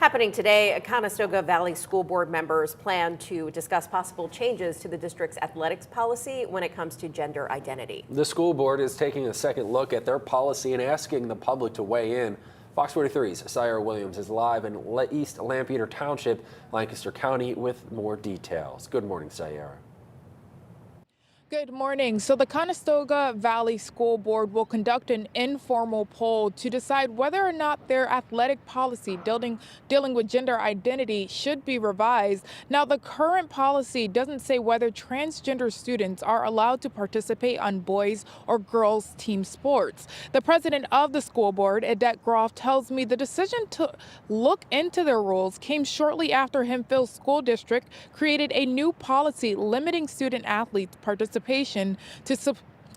Happening today, Conestoga Valley School Board members plan to discuss possible changes to the district's athletics policy when it comes to gender identity. The school board is taking a second look at their policy and asking the public to weigh in. Fox 43's Sierra Williams is live in East Lampeter Township, Lancaster County, with more details. Good morning, Sierra. Good morning. So the Conestoga Valley School Board will conduct an informal poll to decide whether or not their athletic policy dealing with gender identity should be revised. Now, the current policy doesn't say whether transgender students are allowed to participate on boys or girls team sports. The president of the school board, Edette Groff, tells me the decision to look into their rules came shortly after Hemphill School District created a new policy limiting student athletes' participation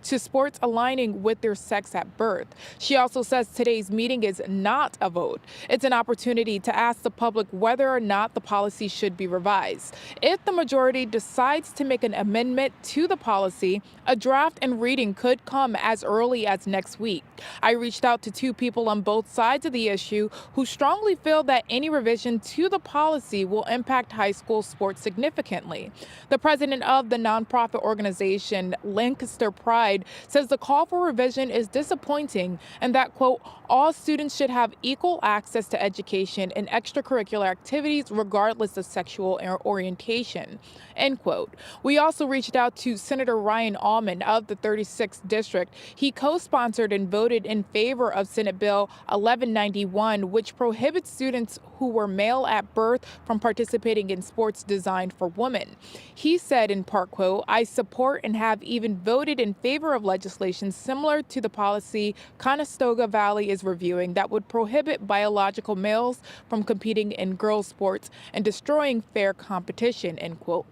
to sports aligning with their sex at birth. She also says today's meeting is not a vote. It's an opportunity to ask the public whether or not the policy should be revised. If the majority decides to make an amendment to the policy, a draft and reading could come as early as next week. I reached out to two people on both sides of the issue who strongly feel that any revision to the policy will impact high school sports significantly. The president of the nonprofit organization Lancaster Pride says the call for revision is disappointing and that, quote, all students should have equal access to education and extracurricular activities regardless of sexual orientation, end quote. We also reached out to Senator Ryan Allman of the 36th District. He co-sponsored and voted in favor of Senate Bill 1191, which prohibits students who were male at birth from participating in sports designed for women. He said in part, quote, I support and have even voted in favor of legislation similar to the policy Conestoga Valley is reviewing that would prohibit biological males from competing in girls' sports and destroying fair competition, end quote.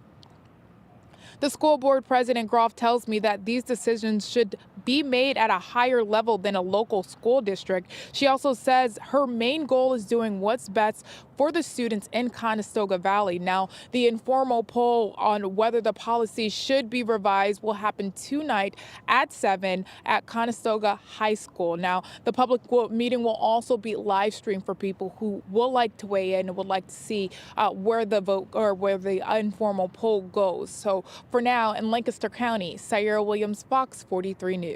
The school board president Groff tells me that these decisions should be made at a higher level than a local school district. She also says her main goal is doing what's best for the students in Conestoga Valley. Now, the informal poll on whether the policy should be revised will happen tonight at 7 at Conestoga High School. Now, the public meeting will also be live streamed for people who would like to weigh in and would like to see where the vote or where the informal poll goes. So for now, in Lancaster County, Sierra Williams, Fox 43 News.